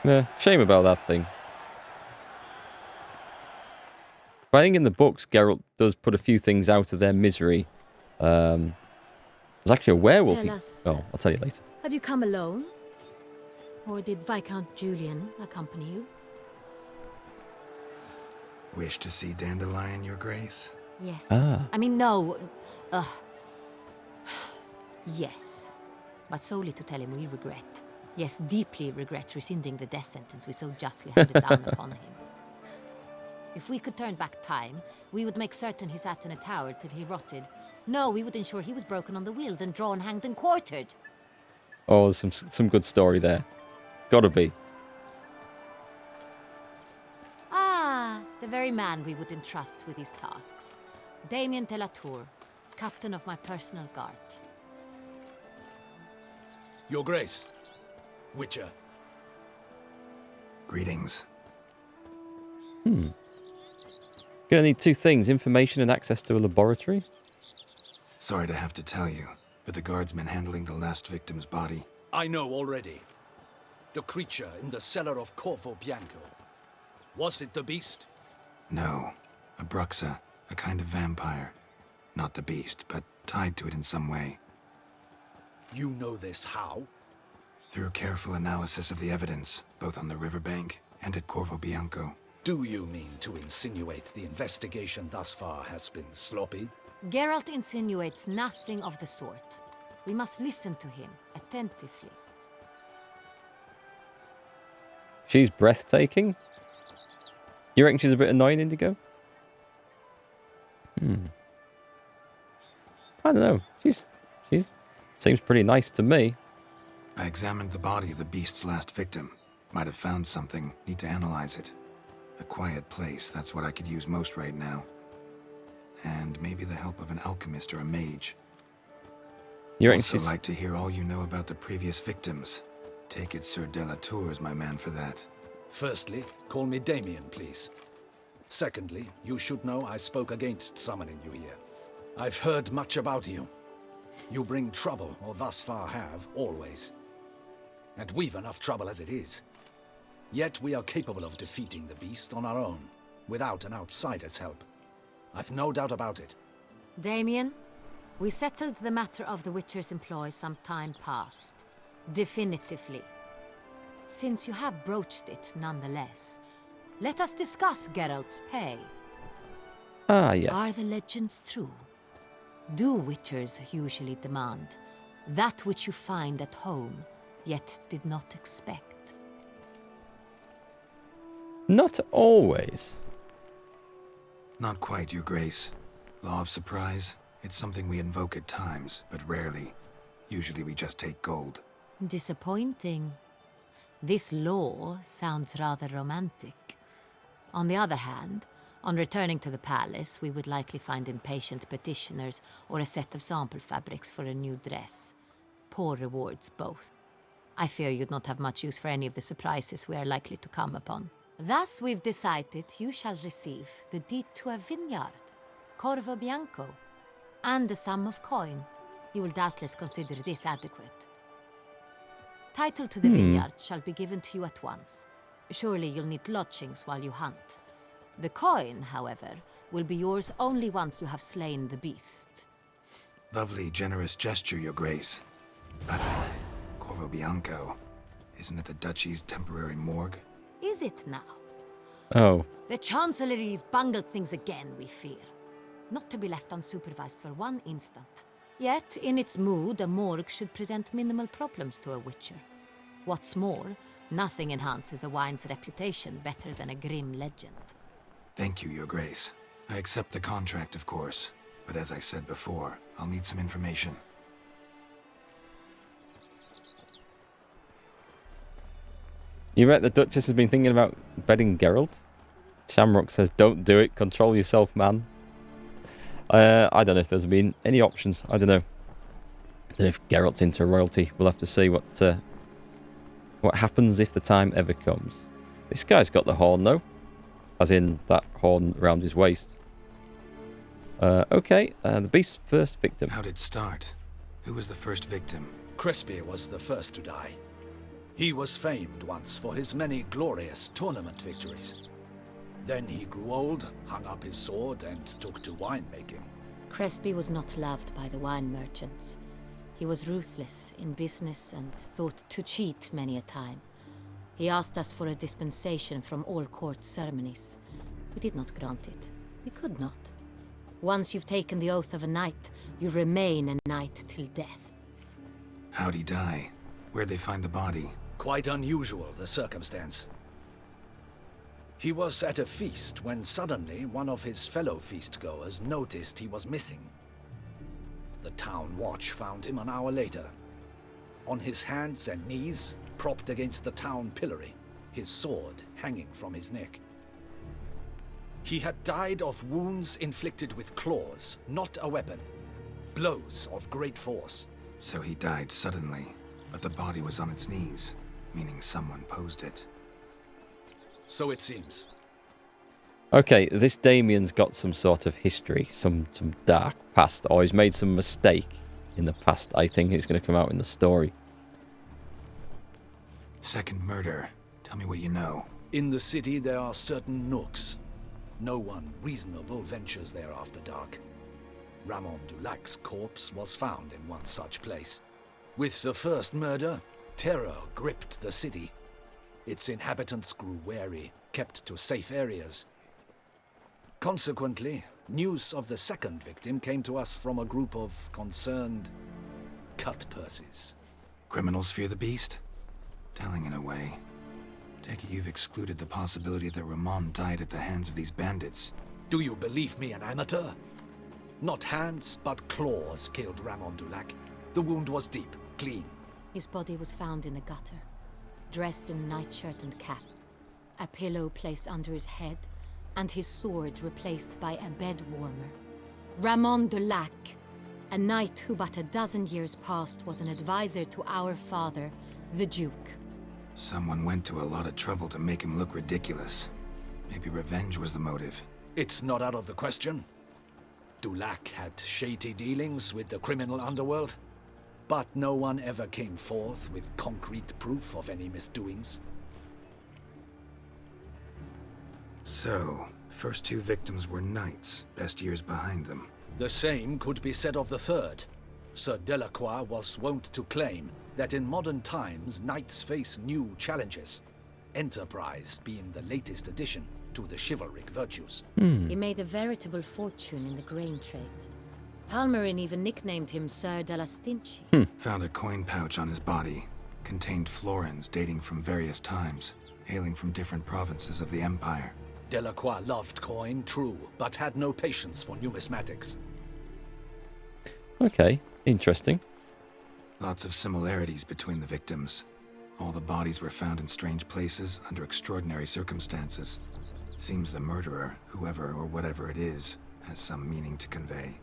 Yeah, shame about that thing. But I think in the books, Geralt does put a few things out of their misery. There's actually a werewolf. Tell us, Oh, I'll tell you later. have you come alone? Or did Viscount Julian accompany you? Wish to see Dandelion, Your Grace? Yes. Ah. I mean, no. Yes. But solely to tell him we regret. Yes, deeply regret rescinding the death sentence we so justly handed down upon him. If we could turn back time, we would make certain he sat in a tower till he rotted. No, we would ensure he was broken on the wheel, then drawn, hanged, and quartered. Oh, some good story there. Gotta be. Ah, the very man we would entrust with these tasks. Damien de la Tour, captain of my personal guard. Your Grace. Witcher. Greetings. Gonna need two things, information and access to a laboratory. Sorry to have to tell you, but the guardsman handling the last victim's body... I know already. The creature in the cellar of CORVO BIANCO. Was it the beast? No. A bruxa, a kind of vampire. Not the beast, but tied to it in some way. You know this how? Through careful analysis of the evidence, both on the riverbank and at CORVO BIANCO. Do you mean to insinuate the investigation thus far has been sloppy? Geralt insinuates nothing of the sort. We must listen to him attentively. She's breathtaking. You reckon she's a bit annoying, Indigo? I don't know. She's seems pretty nice to me. I examined the body of the beast's last victim. Might have found something. Need to analyze it. A quiet place, that's what I could use most right now. And maybe the help of an alchemist or a mage. You reckon Also she's... like to hear all you know about the previous victims. Take it Sir Delatour is my man for that. Firstly, call me Damien, please. Secondly, you should know I spoke against summoning you here. I've heard much about you. You bring trouble, or thus far have, always. And we've enough trouble as it is. Yet we are capable of defeating the beast on our own, without an outsider's help. I've no doubt about it. Damien, we settled the matter of the Witcher's employ some time past. Definitively. Since you have broached it nonetheless, let us discuss Geralt's pay. Ah, yes. Are the legends true? Do Witchers usually demand that which you find at home, yet did not expect? Not always. Not quite, Your Grace. Law of surprise, it's something we invoke at times, but rarely. Usually we just take gold. Disappointing. This law sounds rather romantic. On the other hand, on returning to the palace, we would likely find impatient petitioners or a set of sample fabrics for a new dress. Poor rewards both. I fear you'd not have much use for any of the surprises we are likely to come upon. Thus we've decided you shall receive the deed to a vineyard, CORVO BIANCO, and a sum of coin. You will doubtless consider this adequate. Title to the vineyard shall be given to you at once. Surely you'll need lodgings while you hunt. The coin, however, will be yours only once you have slain the beast. Lovely, generous gesture, Your Grace. But CORVO BIANCO, isn't it the Duchy's temporary morgue? Is it now? Oh. The Chancellery's bungled things again, we fear. Not to be left unsupervised for one instant. Yet, in its mood, a morgue should present minimal problems to a Witcher. What's more, nothing enhances a wine's reputation better than a grim legend. Thank you, Your Grace. I accept the contract, of course. But as I said before, I'll need some information. You reckon the Duchess has been thinking about bedding Geralt? Shamrock says, don't do it. Control yourself, man. I don't know if there's been any options. I don't know. I don't know if Geralt's into royalty. We'll have to see what happens if the time ever comes. This guy's got the horn, though. As in that horn around his waist. Okay, the beast's first victim. How'd it start? Who was the first victim? Crespy was the first to die. He was famed once for his many glorious tournament victories. Then he grew old, hung up his sword, and took to winemaking. Crespi was not loved by the wine merchants. He was ruthless in business and thought to cheat many a time. He asked us for a dispensation from all court ceremonies. We did not grant it. We could not. Once you've taken the oath of a knight, you remain a knight till death. How'd he die? Where'd they find the body? Quite unusual, the circumstance. He was at a feast when suddenly one of his fellow feastgoers noticed he was missing. The town watch found him an hour later, on his hands and knees, propped against the town pillory, his sword hanging from his neck. He had died of wounds inflicted with claws, not a weapon. Blows of great force. So he died suddenly, but the body was on its knees, meaning someone posed it. So it seems. Okay, this Damien's got some sort of history, some dark past, or he's made some mistake in the past. I think it's going to come out in the story. Second murder. Tell me what you know. In the city there are certain nooks. No one reasonable ventures there after dark. Ramon Dulac's corpse was found in one such place. With the first murder, terror gripped the city. Its inhabitants grew wary, kept to safe areas. Consequently, news of the second victim came to us from a group of concerned cut-purses. Criminals fear the beast? Telling in a way. Take it you've excluded the possibility that Ramon died at the hands of these bandits. Do you believe me an amateur? Not hands, but claws killed Ramon Dulac. The wound was deep, clean. His body was found in the gutter, dressed in nightshirt and cap, a pillow placed under his head, and his sword replaced by a bed warmer. Ramon Dulac, a knight who but a dozen years past was an advisor to our father, the Duke. Someone went to a lot of trouble to make him look ridiculous. Maybe revenge was the motive. It's not out of the question. Dulac had shady dealings with the criminal underworld, but no one ever came forth with concrete proof of any misdoings. So, first two victims were knights, best years behind them. The same could be said of the third. Sir Delacroix was wont to claim that in modern times knights face new challenges, enterprise being the latest addition to the chivalric virtues. He made a veritable fortune in the grain trade. Palmerin even nicknamed him Sir de la Stinchi. Found a coin pouch on his body. Contained florins dating from various times, hailing from different provinces of the Empire. Delacroix loved coin, true, but had no patience for numismatics. Okay, interesting. Lots of similarities between the victims. All the bodies were found in strange places under extraordinary circumstances. Seems the murderer, whoever or whatever it is, has some meaning to convey.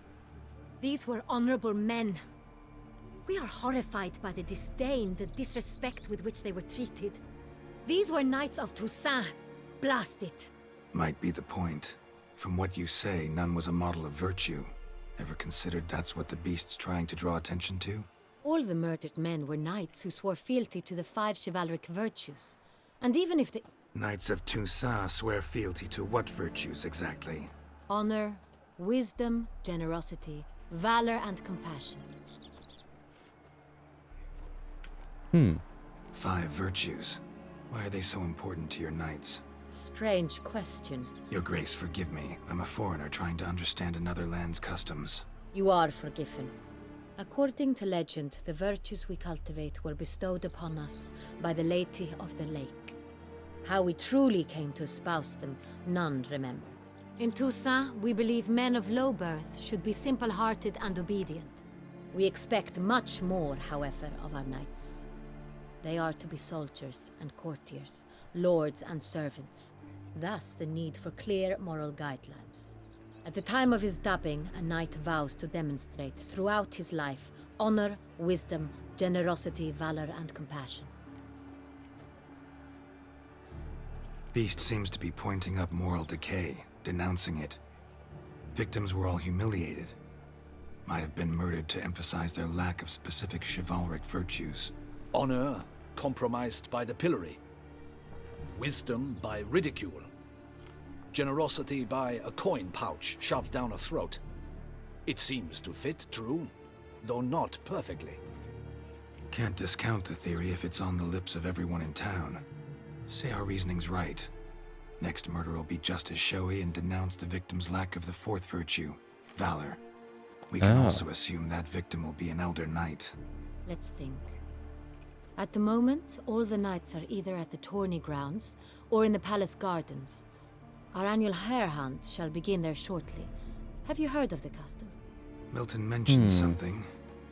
These were honorable men. We are horrified by the disdain, the disrespect with which they were treated. These were knights of Toussaint. Blast it. Might be the point. From what you say, none was a model of virtue. Ever considered that's what the beast's trying to draw attention to? All the murdered men were knights who swore fealty to the 5 chivalric virtues. And even if they... Knights of Toussaint swear fealty to what virtues exactly? Honor, wisdom, generosity, valor, and compassion. 5 virtues. Why are they so important to your knights? Strange question. Your Grace, forgive me. I'm a foreigner trying to understand another land's customs. You are forgiven. According to legend, the virtues we cultivate were bestowed upon us by the Lady of the Lake. How we truly came to espouse them, none remember. In Toussaint, we believe men of low birth should be simple-hearted and obedient. We expect much more, however, of our knights. They are to be soldiers and courtiers, lords and servants. Thus, the need for clear moral guidelines. At the time of his dubbing, a knight vows to demonstrate throughout his life honor, wisdom, generosity, valor, and compassion. Beast seems to be pointing up moral decay, denouncing it. Victims were all humiliated. Might have been murdered to emphasize their lack of specific chivalric virtues. Honor, compromised by the pillory. Wisdom by ridicule. Generosity by a coin pouch shoved down a throat. It seems to fit, true, though not perfectly. Can't discount the theory if it's on the lips of everyone in town. Say our reasoning's right. Next murder will be just as showy and denounce the victim's lack of the fourth virtue, valor. We can also assume that victim will be an elder knight. Let's think. At the moment, all the knights are either at the tourney grounds or in the palace gardens. Our annual hare hunt shall begin there shortly. Have you heard of the custom? Milton mentioned something.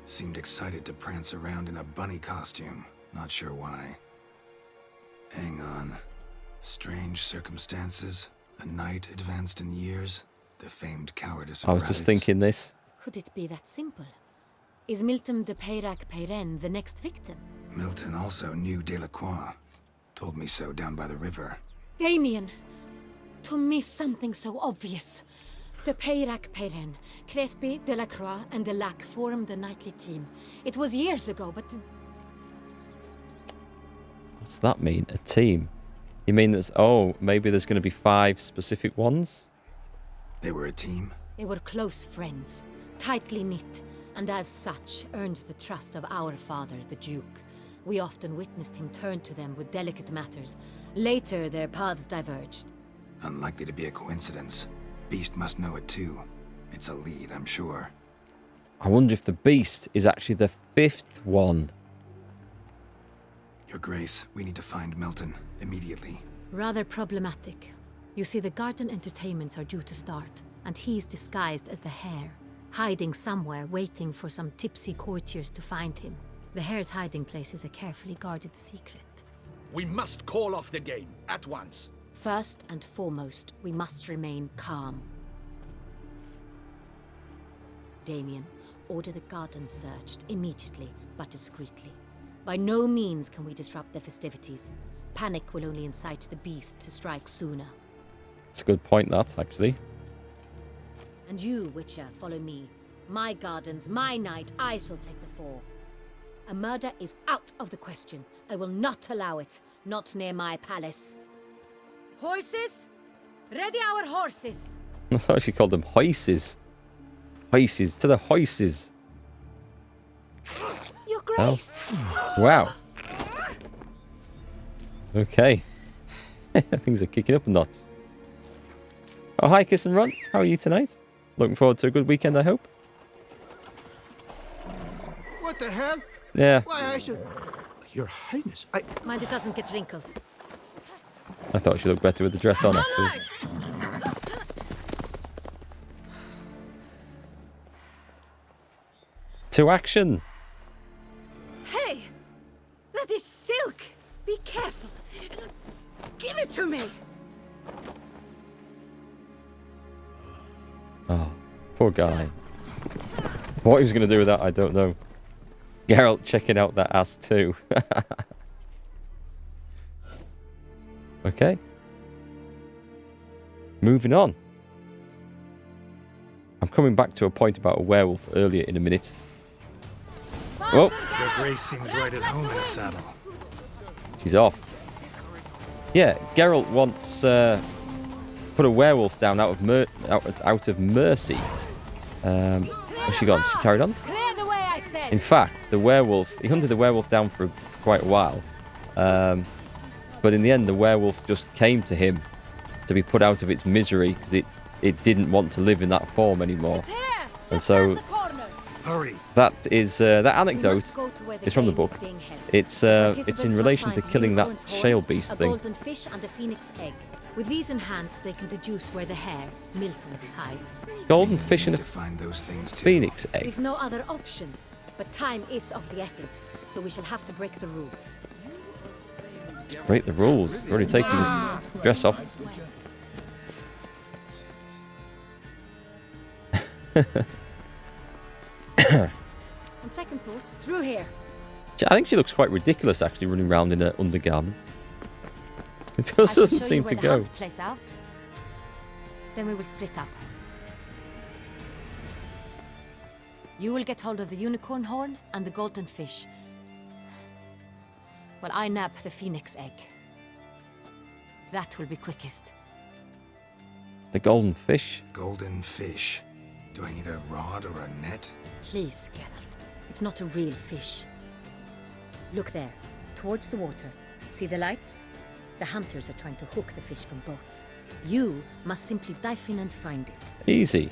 Seemed excited to prance around in a bunny costume. Not sure why. Hang on. Strange circumstances. A knight advanced in years. The famed cowardice of I was just rabbits. thinking this. Could it be that simple? Is Milton de Peyrac-Peyren the next victim? Milton also knew Delacroix. Told me so down by the river. Damien! To miss something so obvious. De Peyrac-Peyren, Crespi, Delacroix, and Delac formed a knightly team. It was years ago, but... What's that mean? A team? You mean there's... Oh, maybe there's going to be 5 specific ones? They were a team? They were close friends, tightly knit, and as such earned the trust of our father, the Duke. We often witnessed him turn to them with delicate matters. Later, their paths diverged. Unlikely to be a coincidence. Beast must know it too. It's a lead, I'm sure. I wonder if the Beast is actually the 5th one. Your Grace, we need to find Milton immediately. Rather problematic. You see, the garden entertainments are due to start, and he's disguised as the hare, hiding somewhere, waiting for some tipsy courtiers to find him. The hare's hiding place is a carefully guarded secret. We must call off the game, at once. First and foremost, we must remain calm. Damien, order the garden searched immediately, but discreetly. By no means can we disrupt the festivities. Panic will only incite the beast to strike sooner. It's a good point, that, actually. And you, Witcher, follow me. My gardens, my night, I shall take the fall. A murder is out of the question. I will not allow it. Not near my palace. Horses? Ready our horses! I thought she called them hoises. Hoises, to the hoises. Your Grace! Wow. Okay. Things are kicking up a notch. Oh, hi, Kiss and Run. How are you tonight? Looking forward to a good weekend, I hope. What the hell? Yeah, Why, I should... Your Highness, Mind it doesn't get wrinkled. I thought she looked better with the dress on, actually. To action. Hey! That is silk! Be careful! Give it to me! Oh, poor guy. What he was going to do with that, I don't know. Geralt checking out that ass too. Okay. Moving on. I'm coming back to a point about a werewolf earlier in a minute. Oh, Your Grace seems right at home in a saddle. she's off. Yeah, Geralt wants put a werewolf down out of mercy. Where's she gone? She carried on. Clear the way, I said! In fact, the werewolf, he hunted the werewolf down for quite a while. But in the end, the werewolf just came to him to be put out of its misery because it didn't want to live in that form anymore. It's here! And Just so round the corner. Hurry! that is that We anecdote must go to where is from the game book. is being held. It's Participants in must relation to find killing that unicorn's horn, shale beast a thing. golden fish and a phoenix egg. With these in hand, they can deduce where the hare, Milton, hides. Golden fish and Need a to find those things too. phoenix egg. We've no other option, but time is of the essence, so we shall have to break the rules. Break the rules. Already taken this dress off. On second thought, through here. I think she looks quite ridiculous actually running around in her undergarments. It I just shall doesn't show seem you to where the go. hunt plays out. Then we will split up. You will get hold of the unicorn horn and the golden fish. Well, I nab the phoenix egg. That will be quickest. The golden fish. Golden fish. Do I need a rod or a net? Please, Geralt. It's not a real fish. Look there, towards the water. See the lights? The hunters are trying to hook the fish from boats. You must simply dive in and find it. Easy.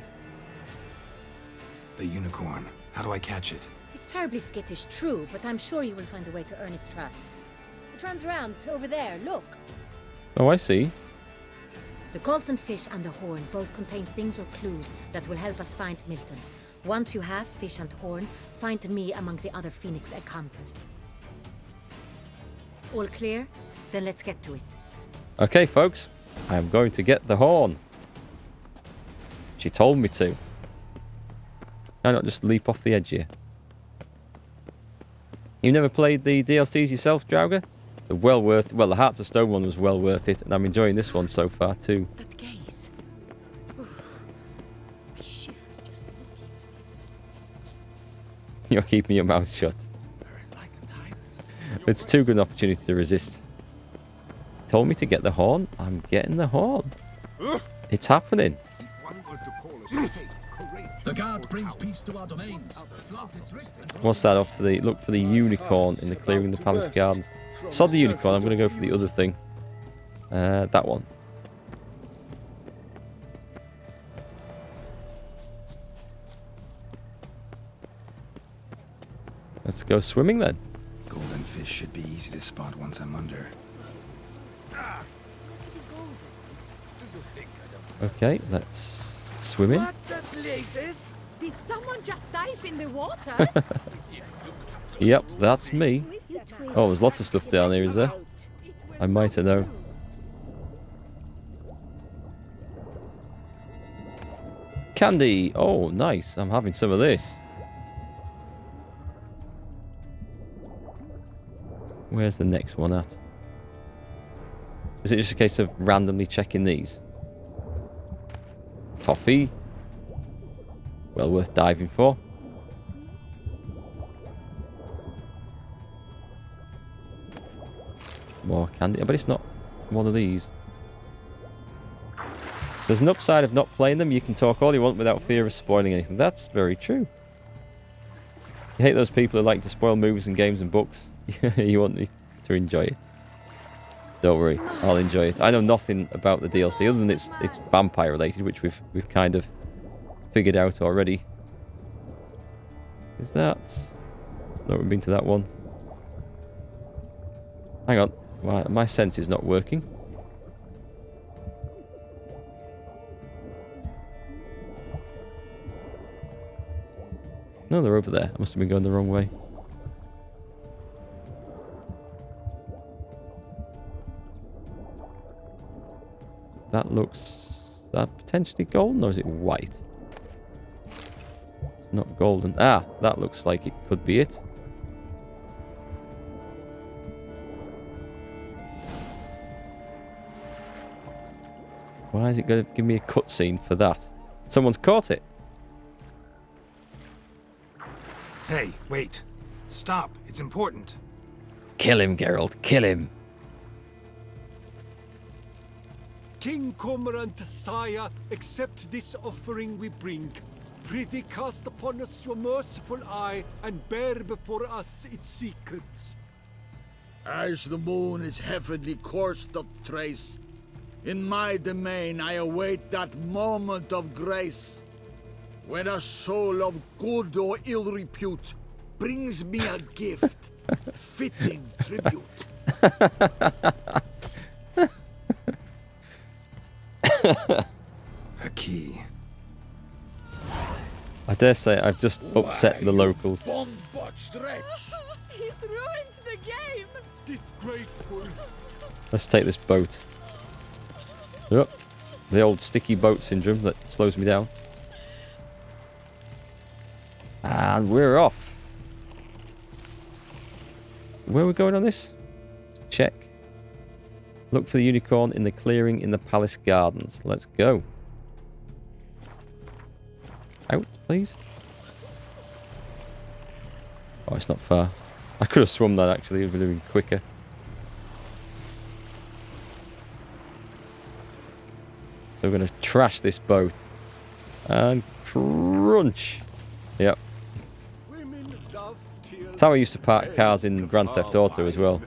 The unicorn. How do I catch it? It's terribly skittish, true, but I'm sure you will find a way to earn its trust. It runs around over there, look. Oh, I see. The golden fish and the horn both contain things or clues that will help us find Milton. Once you have fish and horn, find me among the other phoenix egg hunters. All clear? Then let's get to it. Okay, folks. I am going to get the horn. She told me to. Can I not just leap off the edge here? You never played the DLCs yourself, Draugr? They're well worth... Well, the Hearts of Stone one was well worth it, and I'm enjoying this one so far too. That gaze. I shiver just looking. You're keeping your mouth shut. It's too good an opportunity to resist. Told me to get the horn. I'm getting the horn. It's happening. The guard brings peace to our domains. What's that off to the... Look for the unicorn in the clearing the palace gardens. Saw the unicorn. I'm going to go for the other thing. That one. Let's go swimming then. Golden fish should be easy to spot once I'm under. Okay, let's swim in. Did someone just dive in the water? Yep, that's me. Oh, there's lots of stuff down here, is there? I might have known. Candy! Oh, nice. I'm having some of this. Where's the next one at? Is it just a case of randomly checking these? Toffee. Well worth diving for. More candy. But it's not one of these. There's an upside of not playing them. You can talk all you want without fear of spoiling anything. That's very true. You hate those people who like to spoil movies and games and books. You want me to enjoy it. Don't worry, I'll enjoy it. I know nothing about the DLC other than it's vampire related, which we've kind of figured out already. Is that? No, we've been to that one. Hang on, my sense is not working. No, they're over there. I must have been going the wrong way. That looks... that potentially golden, or is it white? It's not golden. Ah, that looks like it could be it. Why is it going to give me a cutscene for that? Someone's caught it. Hey, wait. Stop. It's important. Kill him, Geralt. Kill him. King Cormorant, sire, accept this offering we bring. Prithee cast upon us your merciful eye, and bear before us its secrets. As the moon is heavenly course doth trace, in my domain I await that moment of grace, when a soul of good or ill repute brings me a gift, fitting tribute. A key. I dare say I've just upset the locals. Bomb-botched wretch! He's ruined the game! Disgraceful. Let's take this boat. Yep. The old sticky boat syndrome that slows me down. And we're off. Where are we going on this? Check. Look for the unicorn in the clearing in the palace gardens. Let's go. Out, please. Oh, it's not far. I could have swum that actually. It would have been quicker. So we're going to trash this boat. And crunch. Yep. That's how I used to park cars in Grand Theft Auto as well.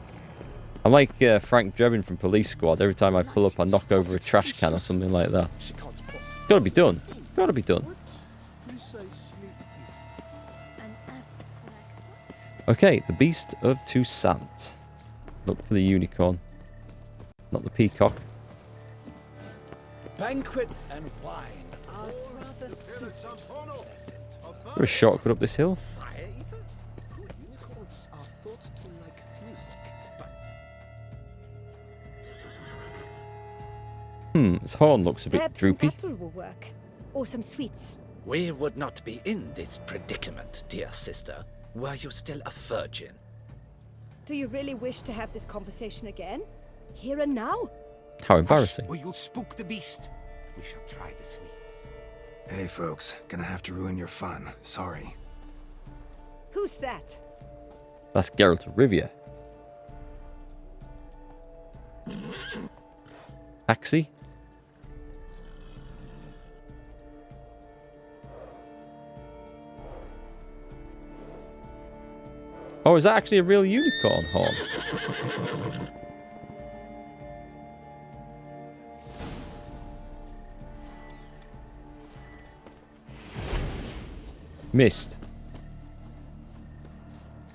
I'm like Frank Drebin from Police Squad. Every time I pull up, I knock over a trash can or something like that. Gotta be done. Gotta be done. Okay, the Beast of Toussaint. Look for the unicorn. Not the peacock. Banquets and wine are rather simple. Is there a shortcut up this hill? Unicorns are thought to like music, but His horn looks a bit Perhaps droopy. some apple will work. Or some sweets. We would not be in this predicament, dear sister, were you still a virgin. Do you really wish to have this conversation again? Here and now? How embarrassing. Or you'll spook the beast. We shall try the sweets. Hey, folks. Gonna have to ruin your fun. Sorry. Who's that? That's Geralt of Rivia. Axie? Oh, is that actually a real unicorn horn? Missed.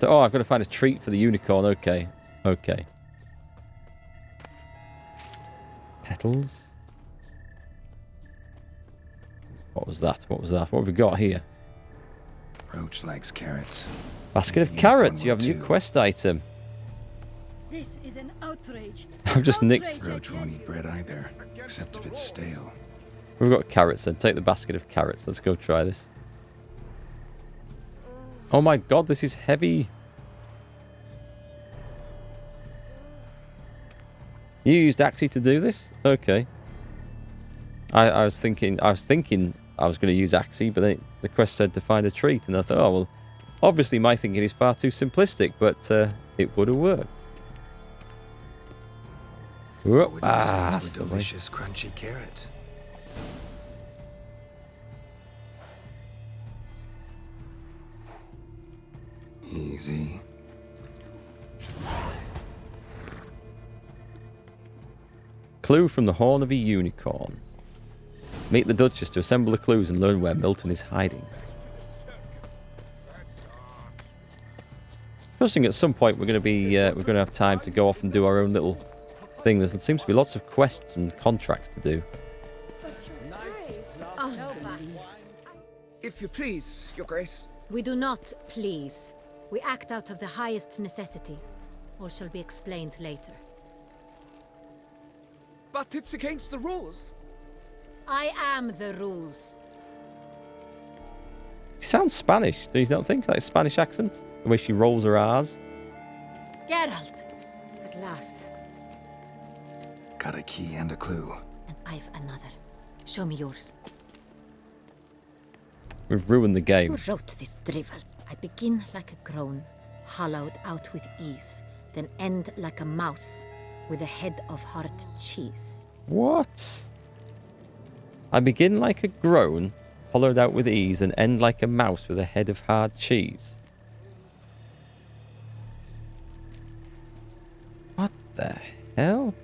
Oh, I've got to find a treat for the unicorn. Okay. Okay. Petals. What was that? What was that? What have we got here? Roach likes carrots. Basket of Maybe carrots. one You have a new will too. quest item. This is an outrage. I've just nicked. Roach won't eat bread either, except if it's stale. We've got carrots then. Take the basket of carrots. Let's go try this. Oh my god, this is heavy. You used Axie to do this? Okay. I was thinking I was going to use Axie, but then the quest said to find a treat, and I thought, oh well, obviously my thinking is far too simplistic, but it would have worked. Whoop. Would Ah, a that's the way. delicious, crunchy carrot. Easy. Clue from the horn of a unicorn. Meet the Duchess to assemble the clues and learn where Milton is hiding. Trusting at some point we're going to have time to go off and do our own little thing. There seems to be lots of quests and contracts to do. If you please, Your Grace. We do not please. We act out of the highest necessity. All shall be explained later. But it's against the rules. I am the rules. She sounds Spanish. Do you not think? Like a Spanish accent? The way she rolls her R's. Geralt! At last. Got a key and a clue. And I've another. Show me yours. We've ruined the game. Who wrote this drivel? I begin like a groan, hollowed out with ease, then end like a mouse, with a head of hard cheese. What? I begin like a groan, hollowed out with ease, and end like a mouse with a head of hard cheese. What the hell?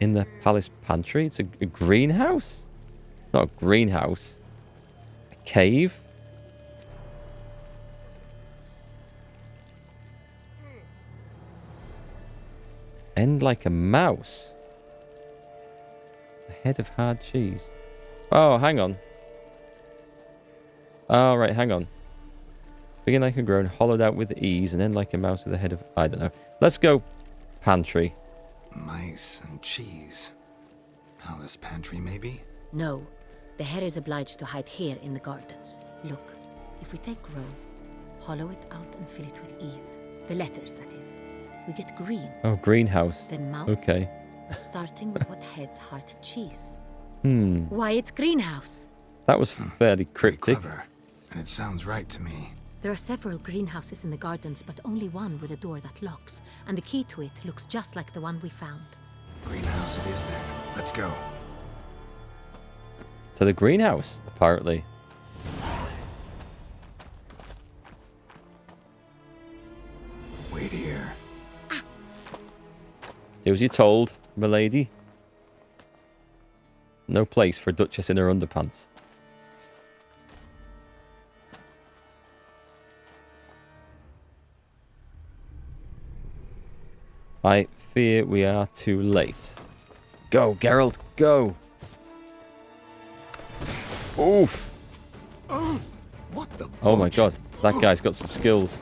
In the palace pantry? It's a greenhouse? Not a greenhouse. A cave? End like a mouse. A head of hard cheese. Oh, hang on. Oh, right, hang on. Begin like a groan, hollowed out with ease, and end like a mouse with a head of... I don't know. Let's go pantry. Mice and cheese. Palace pantry, maybe? No, the hare is obliged to hide here in the gardens. Look, if we take grow, hollow it out and fill it with ease. The letters, that is. We get green. Oh, greenhouse. Then mouse. Okay. Starting with what heads hard cheese. Why, it's greenhouse. That was fairly Pretty cryptic. clever. And it sounds right to me. There are several greenhouses in the gardens, but only one with a door that locks, and the key to it looks just like the one we found. Greenhouse it is then. Let's go. To the greenhouse, apparently. Wait here. Do as you're told, milady. No place for a duchess in her underpants. I fear we are too late. Go, Geralt, go! Oof! What the? Oh my god, that guy's got some skills.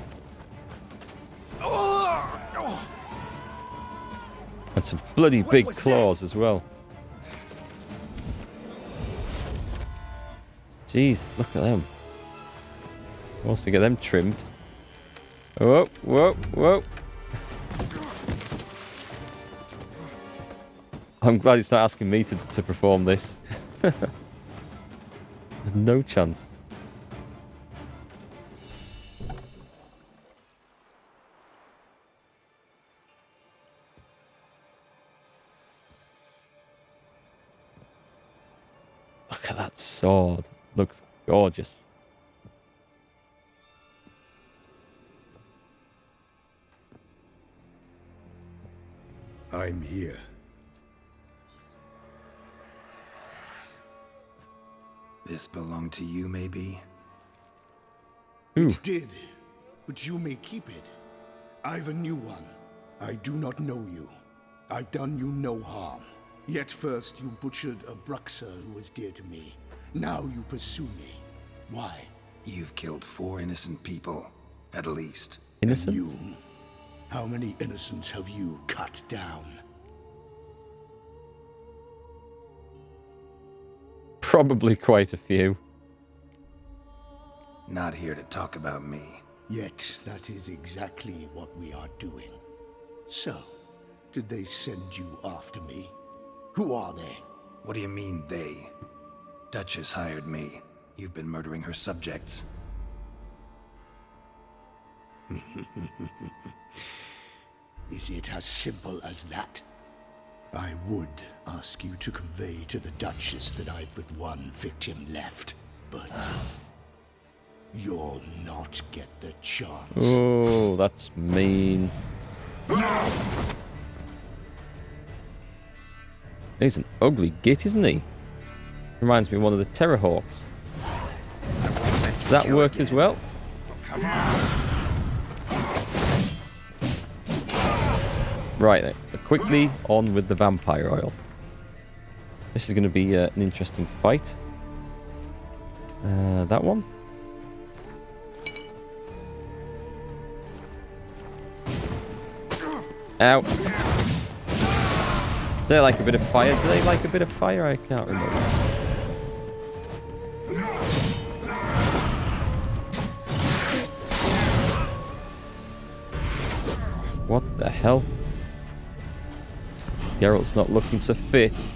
And some bloody big claws as well. Jeez, look at them. Wants to get them trimmed. Whoa, whoa, whoa. I'm glad it's not asking me to perform this. No chance. Look at that sword. Looks gorgeous. I'm here. This belonged to you, maybe? It did, but you may keep it. I've a new one. I do not know you. I've done you no harm. Yet first you butchered a Bruxer who was dear to me. Now you pursue me. Why? You've killed 4 innocent people, at least. Innocent? You? How many innocents have you cut down? Probably quite a few. Not here to talk about me. Yet that is exactly what we are doing. So, did they send you after me? Who are they? What do you mean, they? Duchess hired me. You've been murdering her subjects. Is it as simple as that? I would ask you to convey to the Duchess that I've but one victim left, but you'll not get the chance. Oh, that's mean. He's an ugly git, isn't he? Reminds me of one of the Terrorhawks. Does that work as well? Come on. Right then, quickly on with the vampire oil. This is going to be an interesting fight. That one. Ow. Do they like a bit of fire? Do they like a bit of fire? I can't remember. What the hell? Geralt's not looking so fit.